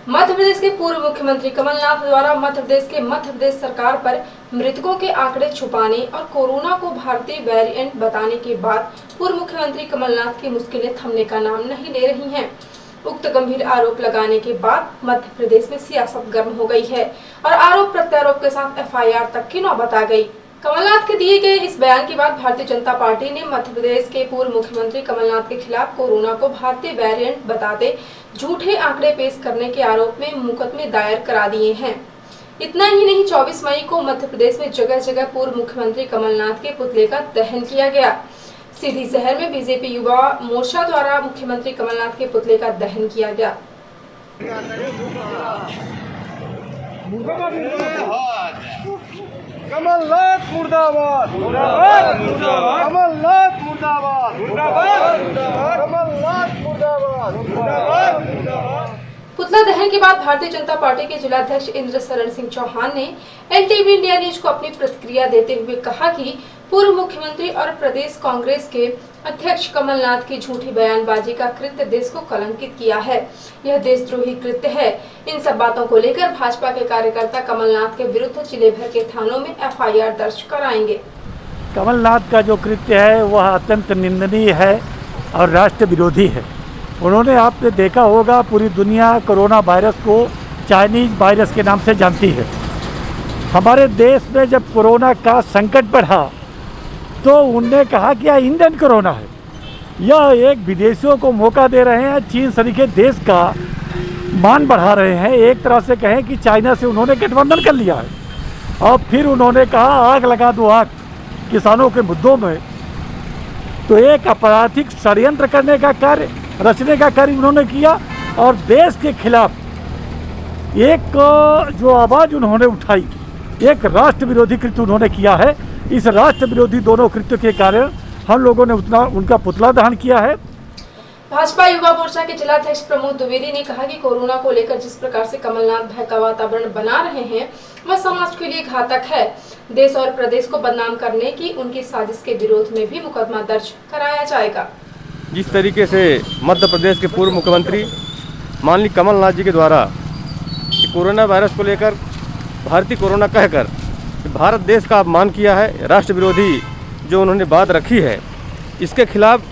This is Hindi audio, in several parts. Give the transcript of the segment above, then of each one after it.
मध्य प्रदेश के पूर्व मुख्यमंत्री कमलनाथ द्वारा मध्य प्रदेश सरकार पर मृतकों के आंकड़े छुपाने और कोरोना को भारतीय वेरिएंट बताने के बाद पूर्व मुख्यमंत्री कमलनाथ की मुश्किलें थमने का नाम नहीं ले रही हैं। उक्त गंभीर आरोप लगाने के बाद मध्य प्रदेश में सियासत गर्म हो गई है और आरोप प्रत्यारोप के साथ एफआईआर तक की नौबत आ गई। कमलनाथ के दिए गए इस बयान के बाद भारतीय जनता पार्टी ने मध्य प्रदेश के पूर्व मुख्यमंत्री कमलनाथ के खिलाफ कोरोना को भारतीय वेरिएंट बताते झूठे आंकड़े पेश करने के आरोप में मुकदमे दायर करा दिए हैं। इतना ही नहीं, 24 मई को मध्य प्रदेश में जगह जगह पूर्व मुख्यमंत्री कमलनाथ के पुतले का दहन किया गया। सीधी शहर में बीजेपी युवा मोर्चा द्वारा मुख्यमंत्री कमलनाथ के पुतले का दहन किया गया। कमलनाथ मुर्दाबाद, मुर्दाबाद, कमलनाथ मुर्दाबाद, मुर्दाबाद, कमलनाथ मुर्दाबाद, मुर्दाबाद। पुतला दहन के बाद भारतीय जनता पार्टी के जिलाध्यक्ष इंद्र शरण सिंह चौहान ने एनटीवी इंडिया न्यूज को अपनी प्रतिक्रिया देते हुए कहा कि पूर्व मुख्यमंत्री और प्रदेश कांग्रेस के अध्यक्ष कमलनाथ की झूठी बयानबाजी का कृत्य देश को कलंकित किया है। यह देशद्रोही कृत्य है। इन सब बातों को लेकर भाजपा के कार्यकर्ता कमलनाथ के विरुद्ध जिले भर के थानों में एफआईआर दर्ज कराएंगे। कमलनाथ का जो कृत्य है वह अत्यंत निंदनीय है और राष्ट्र विरोधी है। उन्होंने, आपने देखा होगा, पूरी दुनिया कोरोना वायरस को चाइनीज वायरस के नाम से जानती है। हमारे देश में जब कोरोना का संकट बढ़ा तो उनने कहा कि यह इंडियन कोरोना है। यह एक विदेशियों को मौका दे रहे हैं, चीन सरीखे देश का मान बढ़ा रहे हैं। एक तरह से कहें कि चाइना से उन्होंने गठबंधन कर लिया है। और फिर उन्होंने कहा आग लगा दो आग किसानों के मुद्दों में। तो एक आपराधिक षड्यंत्र करने का कार्य, रचने का कार्य उन्होंने किया और देश के खिलाफ एक जो आवाज़ उन्होंने उठाई, एक राष्ट्र विरोधी कृत्य उन्होंने किया है। इस राष्ट्र विरोधी दोनों कृत्यों के कारण हम लोगों ने उनका पुतला दहन किया है। भाजपा युवा मोर्चा के जिलाध्यक्ष प्रमोद द्विवेदी ने कहा कि कोरोना को लेकर जिस प्रकार से कमलनाथ भय का वातावरण बना रहे हैं वह समाज के लिए घातक है। देश और प्रदेश को बदनाम करने की उनकी साजिश के विरोध में भी मुकदमा दर्ज कराया जाएगा। जिस तरीके से मध्य प्रदेश के पूर्व मुख्यमंत्री माननीय कमलनाथ जी के द्वारा कोरोना वायरस को लेकर भारतीय कोरोना कहकर भारत देश का अपमान किया है, राष्ट्र विरोधी जो उन्होंने बात रखी है, इसके खिलाफ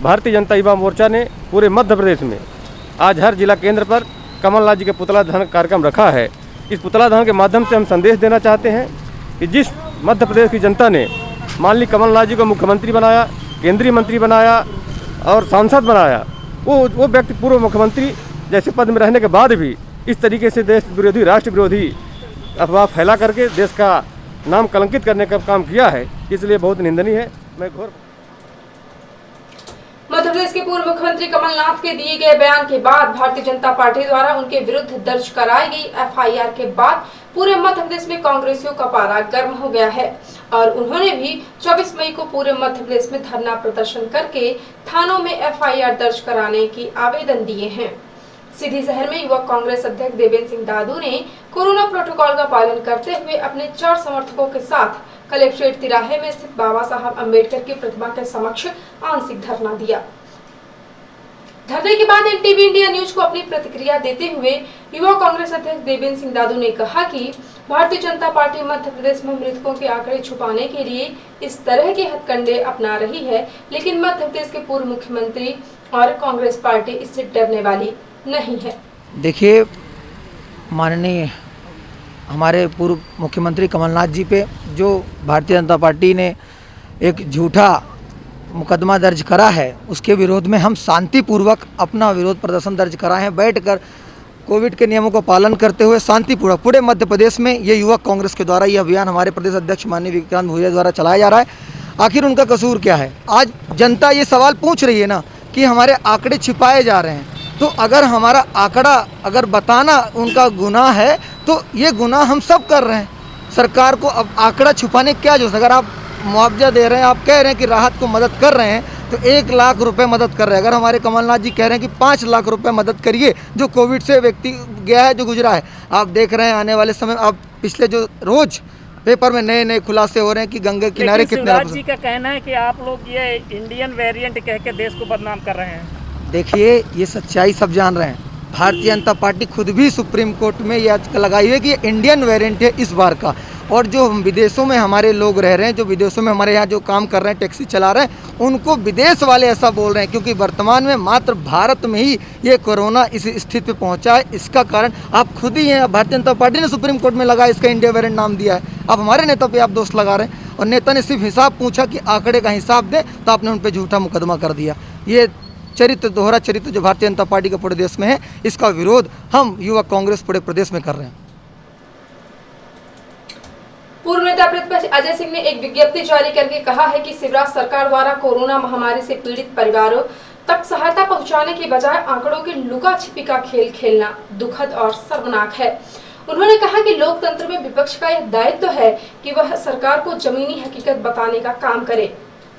भारतीय जनता युवा मोर्चा ने पूरे मध्य प्रदेश में आज हर जिला केंद्र पर कमलनाथ जी के पुतला दहन कार्यक्रम रखा है। इस पुतला दहन के माध्यम से हम संदेश देना चाहते हैं कि जिस मध्य प्रदेश की जनता ने माननीय कमलनाथ जी को मुख्यमंत्री बनाया, केंद्रीय मंत्री बनाया और सांसद बनाया, वो व्यक्ति पूर्व मुख्यमंत्री जैसे पद में रहने के बाद भी इस तरीके से देश विरोधी, राष्ट्र विरोधी अफवाह फैला करके देश का नाम कलंकित करने का काम किया है। इसलिए बहुत निंदनीय है। मैं घोर मध्य प्रदेश के पूर्व मुख्यमंत्री कमलनाथ के दिए गए बयान के बाद भारतीय जनता पार्टी द्वारा उनके विरुद्ध दर्ज कराई गई एफआईआर के बाद पूरे मध्य प्रदेश में कांग्रेसियों का पारा गर्म हो गया है और उन्होंने भी 24 मई को पूरे मध्य प्रदेश में धरना प्रदर्शन करके थानों में एफआईआर दर्ज कराने की आवेदन दिए हैं। सीधी शहर में युवक कांग्रेस अध्यक्ष देवेंद्र सिंह दादू ने कोरोना प्रोटोकॉल का पालन करते हुए अपने 4 समर्थकों के साथ कलेक्ट्रेट तिराहे में स्थित बाबा साहब अम्बेडकर की प्रतिमा के समक्ष आंशिक धरना दिया। धरने के बाद एनटीवी इंडिया न्यूज को अपनी प्रतिक्रिया देते हुए युवा कांग्रेस अध्यक्ष देवेंद्र सिंह दादू ने कहा कि भारतीय जनता पार्टी मध्य प्रदेश में मृतकों के आंकड़े छुपाने के लिए इस तरह के हथकंडे अपना रही है, लेकिन मध्य प्रदेश के पूर्व मुख्यमंत्री और कांग्रेस पार्टी इससे डरने वाली नहीं है। देखिए, माननीय हमारे पूर्व मुख्यमंत्री कमलनाथ जी पे जो भारतीय जनता पार्टी ने एक झूठा मुकदमा दर्ज करा है, उसके विरोध में हम शांतिपूर्वक अपना विरोध प्रदर्शन दर्ज कराए हैं। बैठकर कोविड के नियमों का पालन करते हुए शांतिपूर्वक पूरे मध्य प्रदेश में ये युवक कांग्रेस के द्वारा यह अभियान हमारे प्रदेश अध्यक्ष माननीय विक्रांत भूरिया द्वारा चलाया जा रहा है। आखिर उनका कसूर क्या है? आज जनता ये सवाल पूछ रही है ना कि हमारे आंकड़े छिपाए जा रहे हैं। तो अगर हमारा आंकड़ा अगर बताना उनका गुनाह है तो ये गुनाह हम सब कर रहे हैं। सरकार को अब आंकड़ा छुपाने क्या जरूरत? अगर आप मुआवजा दे रहे हैं, आप कह रहे हैं कि राहत को मदद कर रहे हैं, तो 1 लाख रुपए मदद कर रहे हैं। अगर हमारे कमलनाथ जी कह रहे हैं कि 5 लाख रुपए मदद करिए जो कोविड से व्यक्ति गया है, जो गुजरा है। आप देख रहे हैं आने वाले समय, आप पिछले जो रोज पेपर में नए नए खुलासे हो रहे हैं कि गंगा किनारे कितने। शिवराज जी का कहना है कि आप लोग ये इंडियन वेरिएंट कह के देश को बदनाम कर रहे हैं। देखिए, ये सच्चाई सब जान रहे हैं। भारतीय जनता पार्टी खुद भी सुप्रीम कोर्ट में याचिका लगाई है कि ये इंडियन वेरिएंट है इस बार का। और जो विदेशों में हमारे लोग रह रहे हैं, जो विदेशों में हमारे यहाँ जो काम कर रहे हैं, टैक्सी चला रहे हैं, उनको विदेश वाले ऐसा बोल रहे हैं क्योंकि वर्तमान में मात्र भारत में ही ये कोरोना इस स्थिति पे पहुंचा है। इसका कारण आप खुद ही हैं। भारतीय जनता पार्टी ने सुप्रीम कोर्ट में लगाया, इसका इंडिया वेरिएंट नाम दिया है। अब हमारे नेता पे आप दोष लगा रहे हैं और नेता ने सिर्फ हिसाब पूछा कि आंकड़े का हिसाब दें तो आपने उन पर झूठा मुकदमा कर दिया। ये चरित्र, दोहरा चरित्र जो भारतीय जनता पार्टी का पूरे देश में है, इसका विरोध हम युवा कांग्रेस पूरे प्रदेश में कर रहे हैं। पूर्व नेता प्रतिपक्ष अजय सिंह ने एक विज्ञप्ति जारी करके कहा है कि शिवराज सरकार द्वारा कोरोना महामारी से पीड़ित परिवारों तक सहायता पहुंचाने के बजाय आंकड़ों की लुका छिपी का खेल खेलना दुखद और शर्मनाक है। उन्होंने कहा कि लोकतंत्र में विपक्ष का यह दायित्व है कि वह सरकार को जमीनी हकीकत बताने का काम करे।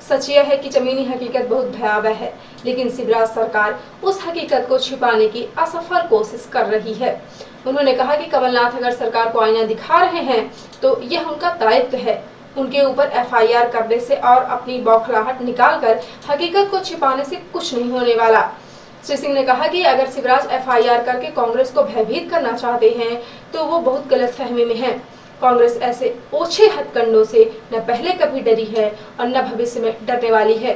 सच यह है कि जमीनी हकीकत बहुत भयावह है, लेकिन शिवराज सरकार उस हकीकत को छिपाने की असफल कोशिश कर रही है। उन्होंने कहा कि कमलनाथ अगर सरकार को आईना दिखा रहे हैं तो यह उनका दायित्व है। उनके ऊपर एफआईआर करने से और अपनी बौखलाहट निकालकर हकीकत को छिपाने से कुछ नहीं होने वाला। श्री सिंह ने कहा कि अगर शिवराज एफआईआर करके कांग्रेस को भयभीत करना चाहते हैं तो वो बहुत गलतफहमी में है। कांग्रेस ऐसे ओछे हथकंडों से न पहले कभी डरी है और न भविष्य में डरने वाली है।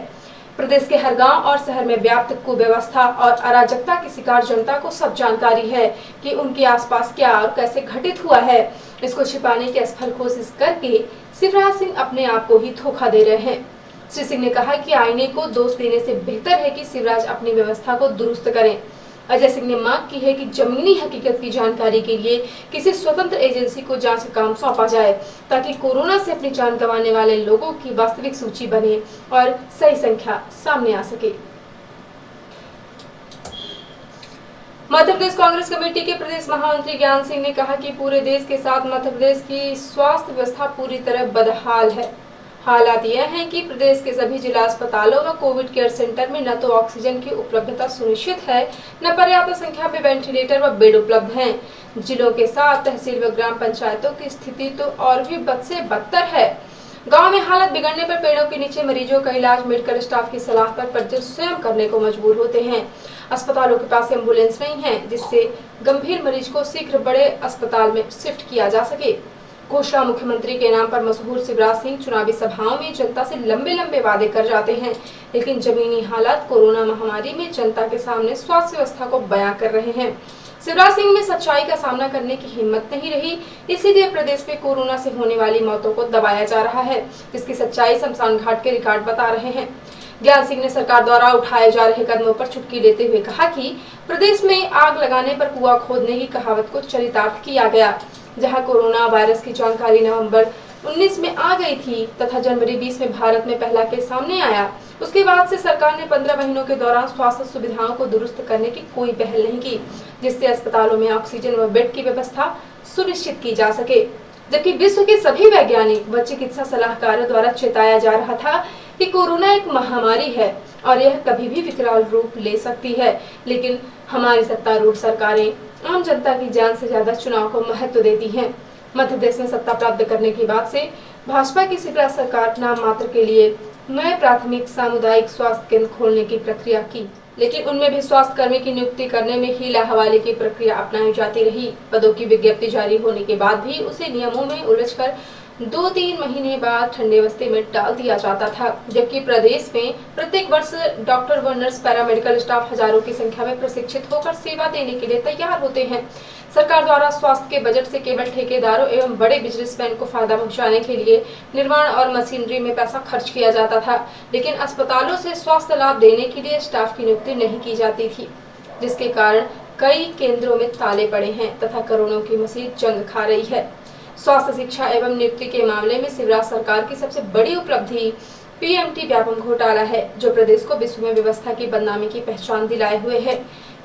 प्रदेश के हर गांव और शहर में व्याप्त कुव्यवस्था और अराजकता की शिकार जनता को सब जानकारी है कि उनके आसपास क्या और कैसे घटित हुआ है। इसको छिपाने की असफल कोशिश करके शिवराज सिंह अपने आप को ही धोखा दे रहे हैं। श्री सिंह ने कहा कि आईने को दोष देने से बेहतर है कि शिवराज अपनी व्यवस्था को दुरुस्त करें। अजय सिंह ने मांग की है कि जमीनी हकीकत की जानकारी के लिए किसी स्वतंत्र एजेंसी को जांच का काम सौंपा जाए ताकि कोरोना से अपनी जान गंवाने वाले लोगों की वास्तविक सूची बने और सही संख्या सामने आ सके। मध्य प्रदेश कांग्रेस कमेटी के प्रदेश महामंत्री ज्ञान सिंह ने कहा कि पूरे देश के साथ मध्य प्रदेश की स्वास्थ्य व्यवस्था पूरी तरह बदहाल है। हालात यह है कि प्रदेश के सभी जिला अस्पतालों व कोविड केयर सेंटर में न तो ऑक्सीजन की उपलब्धता सुनिश्चित है, न पर्याप्त संख्या में वेंटिलेटर व बेड उपलब्ध हैं। जिलों के साथ तहसील व ग्राम पंचायतों की स्थिति तो और भी बद से बदतर है। गांव में हालत बिगड़ने पर पेड़ों के नीचे मरीजों का इलाज मेडिकल स्टाफ की सलाह पर परिजन स्वयं करने को मजबूर होते हैं। अस्पतालों के पास एम्बुलेंस नहीं है जिससे गंभीर मरीज को शीघ्र बड़े अस्पताल में शिफ्ट किया जा सके। घोषणा मुख्यमंत्री के नाम पर मशहूर शिवराज सिंह चुनावी सभाओं में जनता से लंबे लंबे वादे कर जाते हैं, लेकिन जमीनी हालात कोरोना महामारी में जनता के सामने स्वास्थ्य व्यवस्था को बयां कर रहे हैं। शिवराज सिंह में सच्चाई का सामना करने की हिम्मत नहीं रही, इसीलिए प्रदेश में कोरोना से होने वाली मौतों को दबाया जा रहा है, जिसकी सच्चाई शमशान घाट के रिकॉर्ड बता रहे हैं। ज्ञान सिंह ने सरकार द्वारा उठाए जा रहे कदमों पर चुटकी लेते हुए कहा कि प्रदेश में आग लगाने पर कुआं खोदने की कहावत को चरितार्थ किया गया। जहां कोरोना वायरस की जानकारी नवंबर 19 में आ गई थी तथा जनवरी 20 में भारत में पहला केस सामने आया, उसके बाद से सरकार ने 15 महीनों के दौरान स्वास्थ्य सुविधाओं को दुरुस्त करने की कोई पहल नहीं की, जिससे अस्पतालों में ऑक्सीजन व बेड की व्यवस्था सुनिश्चित की जा सके। जबकि विश्व के सभी वैज्ञानिक व चिकित्सा सलाहकारों द्वारा चेताया जा रहा था कि कोरोना एक महामारी है और यह कभी भी विकराल रूप ले सकती है, लेकिन हमारी सत्तारूढ़ सरकारें आम जनता की जान से ज्यादा चुनाव को महत्व देती हैं। मध्य प्रदेश में सत्ता प्राप्त करने के बाद से भाजपा की शिवराज सरकार नाम मात्र के लिए नए प्राथमिक सामुदायिक स्वास्थ्य केंद्र खोलने की प्रक्रिया की, लेकिन उनमें भी स्वास्थ्य कर्मी की नियुक्ति करने में हीला हवाले की प्रक्रिया अपनाई जाती रही। पदों की विज्ञप्ति जारी होने के बाद भी उसे नियमों में उलझकर 2-3 महीने बाद ठंडे बस्ते में डाल दिया जाता था, जबकि प्रदेश में प्रत्येक वर्ष डॉक्टर व नर्स पैरामेडिकल स्टाफ हजारों की संख्या में प्रशिक्षित होकर सेवा देने के लिए तैयार होते हैं। सरकार द्वारा स्वास्थ्य के बजट से केवल ठेकेदारों एवं बड़े बिजनेसमैन को फायदा पहुंचाने के लिए निर्माण और मशीनरी में पैसा खर्च किया जाता था, लेकिन अस्पतालों से स्वास्थ्य लाभ देने के लिए स्टाफ की नियुक्ति नहीं की जाती थी, जिसके कारण कई केंद्रों में ताले पड़े हैं तथा करोड़ों की मशीन जंग खा रही है। स्वास्थ्य शिक्षा एवं नियुक्ति के मामले में शिवराज सरकार की सबसे बड़ी उपलब्धि पीएमटी व्यापम घोटाला है, जो प्रदेश को विश्व में व्यवस्था की बदनामी की पहचान दिलाए हुए है।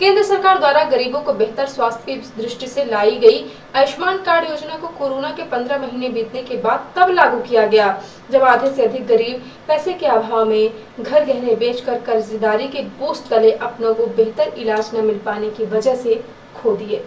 केंद्र सरकार द्वारा गरीबों को बेहतर स्वास्थ्य की दृष्टि से लाई गई आयुष्मान कार्ड योजना को कोरोना के 15 महीने बीतने के बाद तब लागू किया गया जब आधे से अधिक गरीब पैसे के अभाव में घर गहने बेचकर कर्जदारी के बोझ तले अपनों को बेहतर इलाज न मिल पाने की वजह से खो दिए।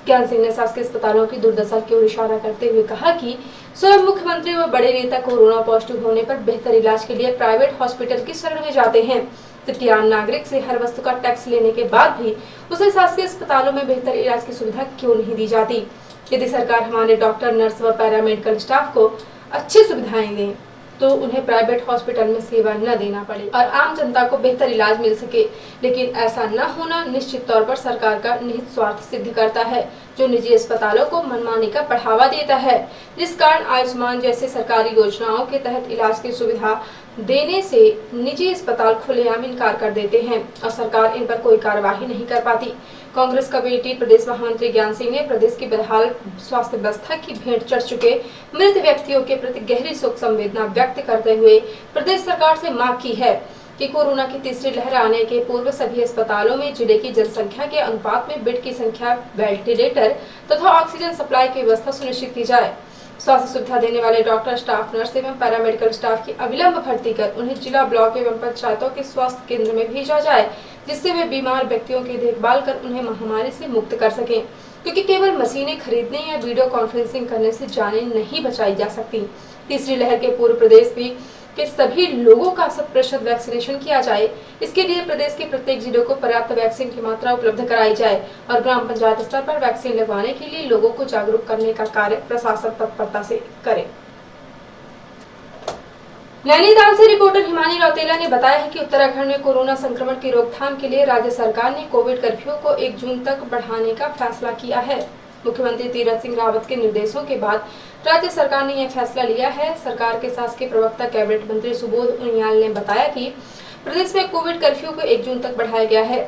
ज्ञान सिंह ने शासकीय अस्पतालों की दुर्दशा की ओर इशारा करते हुए कहा कि स्वयं मुख्यमंत्री व बड़े नेता कोरोना पॉजिटिव होने पर बेहतर इलाज के लिए प्राइवेट हॉस्पिटल की शरण में जाते हैं, जबकि आम नागरिक से हर वस्तु का टैक्स लेने के बाद भी उसे शासकीय अस्पतालों में बेहतर इलाज की सुविधा क्यों नहीं दी जाती। यदि सरकार हमारे डॉक्टर, नर्स व पैरामेडिकल स्टाफ को अच्छी सुविधाएं दें तो उन्हें प्राइवेट हॉस्पिटल में सेवा न देना पड़े और आम जनता को बेहतर इलाज मिल सके। लेकिन ऐसा न होना निश्चित तौर पर सरकार का निहित स्वार्थ सिद्ध करता है, जो निजी अस्पतालों को मनमानी का बढ़ावा देता है, जिस कारण आयुष्मान जैसे सरकारी योजनाओं के तहत इलाज की सुविधा देने से निजी अस्पताल खुलेआम इनकार कर देते हैं और सरकार इन पर कोई कार्यवाही नहीं कर पाती। कांग्रेस कमेटी प्रदेश महामंत्री ज्ञान सिंह ने प्रदेश की बदहाल स्वास्थ्य व्यवस्था की भेंट चढ़ चुके मृत व्यक्तियों के प्रति गहरी शोक संवेदना व्यक्त करते हुए प्रदेश सरकार से मांग की है कि कोरोना की तीसरी लहर आने के पूर्व सभी अस्पतालों में जिले की जनसंख्या के अनुपात में बेड की संख्या, वेंटिलेटर तथा ऑक्सीजन सप्लाई की व्यवस्था सुनिश्चित की जाए। स्वास्थ्य सुविधा देने वाले डॉक्टर, स्टाफ नर्स एवं पैरामेडिकल स्टाफ की अविलंब भर्ती कर उन्हें जिला, ब्लॉक एवं पंचायतों के स्वास्थ्य केंद्र में भेजा जाए, जिससे वे बीमार व्यक्तियों की देखभाल कर उन्हें महामारी से मुक्त कर सकें, क्योंकि केवल मशीनें खरीदने या वीडियो कॉन्फ्रेंसिंग करने से जानें नहीं बचाई जा सकती। तीसरी लहर के पूर्व प्रदेश के सभी लोगों का 100% वैक्सीनेशन किया जाए। इसके लिए प्रदेश के प्रत्येक जिले को पर्याप्त वैक्सीन की मात्रा उपलब्ध कराई जाए और ग्राम पंचायत स्तर पर वैक्सीन लगवाने के लिए लोगों को जागरूक करने का कार्य प्रशासन तत्परता से करे। नैनीताल से रिपोर्टर हिमानी रौतेला ने बताया है कि उत्तराखंड में कोरोना संक्रमण की रोकथाम के लिए राज्य सरकार ने कोविड कर्फ्यू को 1 जून तक बढ़ाने का फैसला किया है। मुख्यमंत्री तीरथ सिंह रावत के निर्देशों के बाद राज्य सरकार ने यह फैसला लिया है। सरकार के शासकीय प्रवक्ता कैबिनेट मंत्री सुबोध उनियाल ने बताया कि प्रदेश में कोविड कर्फ्यू को 1 जून तक बढ़ाया गया है।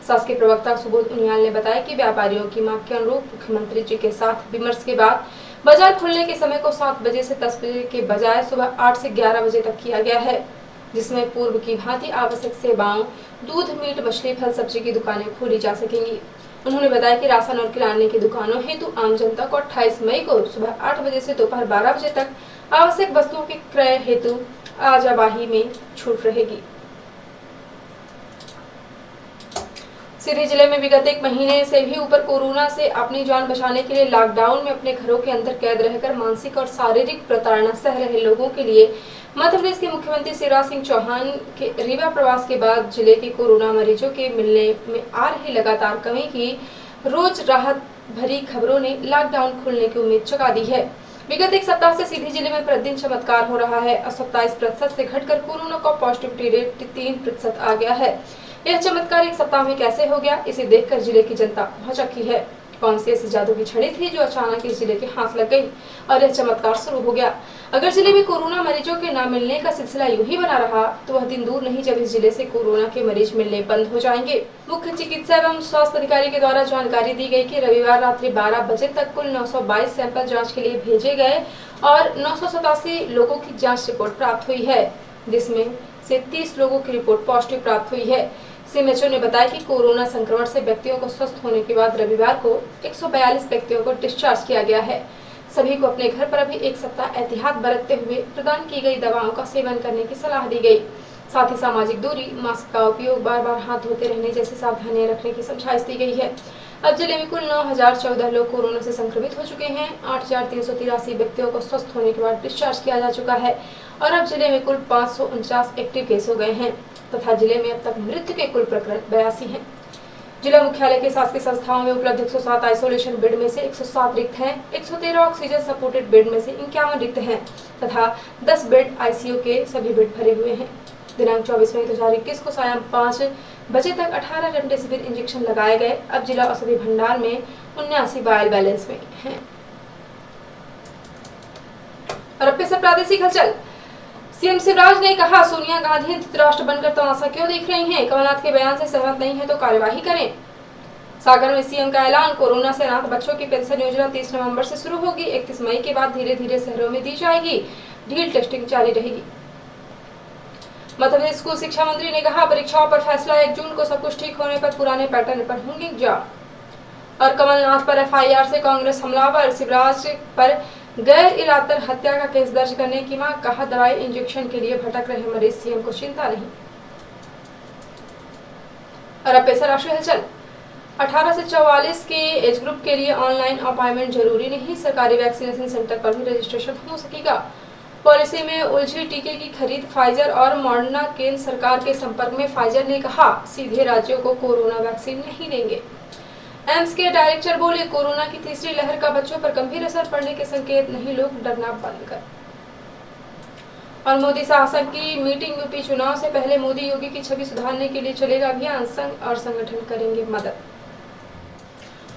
शासकीय प्रवक्ता सुबोध उनियाल ने बताया कि व्यापारियों की मांग के अनुरूप मुख्यमंत्री जी के साथ विमर्श के बाद बाजार खुलने के समय को 7 बजे से 10 बजे के बजाय सुबह 8 से 11 बजे तक किया गया है, जिसमें पूर्व की भांति आवश्यक सेवाओं, दूध, मीट, मछली, फल, सब्जी की दुकानें खोली जा सकेंगी। उन्होंने बताया कि राशन और किराने की दुकानों हेतु आम जनता को 28 मई को सुबह 8 बजे से दोपहर 12 बजे तक आवश्यक वस्तुओं के क्रय हेतु आजाबाही में छूट रहेगी। सीधी जिले में विगत 1 महीने से भी ऊपर कोरोना से अपनी जान बचाने के लिए लॉकडाउन में अपने घरों के अंदर कैद रहकर मानसिक और शारीरिक प्रताड़ना सह रहे लोगों के लिए मध्य प्रदेश के मुख्यमंत्री शिवराज सिंह चौहान के रीवा प्रवास के बाद जिले के कोरोना मरीजों के मिलने में आ रही लगातार कमी की रोज राहत भरी खबरों ने लॉकडाउन खुलने की उम्मीद जगा दी है। विगत 1 सप्ताह से सीधी जिले में प्रतिदिन चमत्कार हो रहा है और 27% से घटकर कोरोना का पॉजिटिविटी रेट 3% आ गया है। यह चमत्कार 1 सप्ताह में कैसे हो गया, इसे देखकर जिले की जनता भौचक्की है। कौन सी ऐसी जादू की छड़ी थी जो अचानक इस जिले के हाथ लग गई और यह चमत्कार शुरू हो गया। अगर जिले में कोरोना मरीजों के न मिलने का सिलसिला यूं ही बना रहा तो वह दिन दूर नहीं जब इस जिले से कोरोना के मरीज मिलने बंद हो जाएंगे। मुख्य चिकित्सा एवं स्वास्थ्य अधिकारी के द्वारा जानकारी दी गई कि रविवार रात्रि 12 बजे तक कुल 922 सैंपल जाँच के लिए भेजे गए और 987 लोगों की जाँच रिपोर्ट प्राप्त हुई है, जिसमें से 30 लोगों की रिपोर्ट पॉजिटिव प्राप्त हुई है। सीएमएचओ ने बताया कि कोरोना संक्रमण से व्यक्तियों को स्वस्थ होने के बाद रविवार को 142 व्यक्तियों को डिस्चार्ज किया गया है। सभी को अपने घर पर अभी 1 सप्ताह एहतियात बरतते हुए प्रदान की गई दवाओं का सेवन करने की सलाह दी गई। साथ ही सामाजिक दूरी, मास्क का उपयोग, बार-बार हाथ धोते रहने जैसी सावधानियां रखने की समझाइश दी गई है। अब जिले में कुल 9014 लोग कोरोना से संक्रमित हो चुके हैं। 8383 व्यक्तियों को स्वस्थ होने के बाद डिस्चार्ज किया जा चुका है और अब जिले में कुल 549 एक्टिव केस हो गए हैं तथा जिले में अब तक मृत्यु के कुल प्रकरण 82 हैं। जिला मुख्यालय के शासकीय संस्थाओं में उपलब्ध 107 आइसोलेशन बेड में से 107 रिक्त हैं, 113 ऑक्सीजन सपोर्टेड बेड में से 51 रिक्त हैं तथा 10 बेड आईसीयू के सभी बेड भरे हुए हैं। दिनांक 24 मई 2021 को सायं 5 बजे तक 18 रेमडेसिविर इंजेक्शन लगाए गए। अब जिला औषधि भंडार में 79 वायल बैलेंस में हैं। और अब से प्रादेशिक हलचल। सीएम शिवराज ने कहा, सोनिया गांधी धृतराष्ट्र बनकर तमाशा क्यों देख रही हैं? कमलनाथ के बयान से सहमत नहीं है तो कार्यवाही करें। सागर में सीएम का ऐलान, कोरोना से अनाथ बच्चों की पेंशन योजना 30 नवंबर से शुरू होगी। 31 मई के बाद धीरे धीरे शहरों में दी जाएगी। ढील टेस्टिंग जारी रहेगी। मध्य प्रदेश स्कूल शिक्षा मंत्री ने कहा, परीक्षाओं पर फैसला 1 जून को सब कुछ ठीक होने पर पुराने पैटर्न पर होंगे एग्जाम। और कमलनाथ पर एफआईआर से कांग्रेस हमलावर, शिवराज पर गैर इरादतन हत्या का केस दर्ज करने की मांग। कहा, दवाई इंजेक्शन के लिए भटक रहे मरीज, सीएम को चिंता नहीं। और अब पेशा राष्ट्रीय हलचल। 18 से 44 के एज ग्रुप के लिए ऑनलाइन अपॉइंटमेंट जरूरी नहीं, सरकारी वैक्सीनेशन सेंटर पर भी रजिस्ट्रेशन हो सकेगा। पॉलिसी में उलझी टीके की खरीद फाइजर और मॉडर्ना। केंद्र सरकार के संपर्क में फाइजर ने कहा सीधे राज्यों को कोरोना वैक्सीन नहीं देंगे। एम्स के डायरेक्टर बोले कोरोना की तीसरी लहर का बच्चों पर गंभीर असर पड़ने के संकेत नहीं, लोग डरना बंद कर। और मोदी शासन की मीटिंग, यूपी चुनाव से पहले मोदी योगी की छवि सुधारने के लिए चलेगा अभियान, संघ और संगठन करेंगे मदद।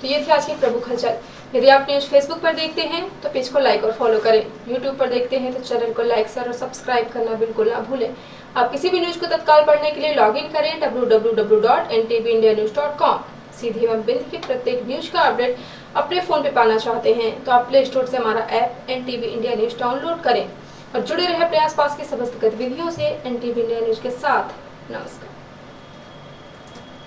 तो ये थी आज की प्रमुख हलचल। यदि आप न्यूज फेसबुक पर देखते हैं तो पेज को लाइक और फॉलो करें, यूट्यूब पर देखते हैं तो चैनल को लाइक, शेयर और सब्सक्राइब करना बिल्कुल ना भूलें। आप किसी भी न्यूज को तत्काल पढ़ने के लिए लॉग इन करें www.ntvindianews.com। सीधे एवं बिंद के प्रत्येक न्यूज का अपडेट अपने फोन पे पाना चाहते हैं तो आप प्ले स्टोर से हमारा app NTV India news download करें और जुड़े रहे अपने आसपास की समस्त गतिविधियों से NTV इंडिया न्यूज के साथ। नमस्कार।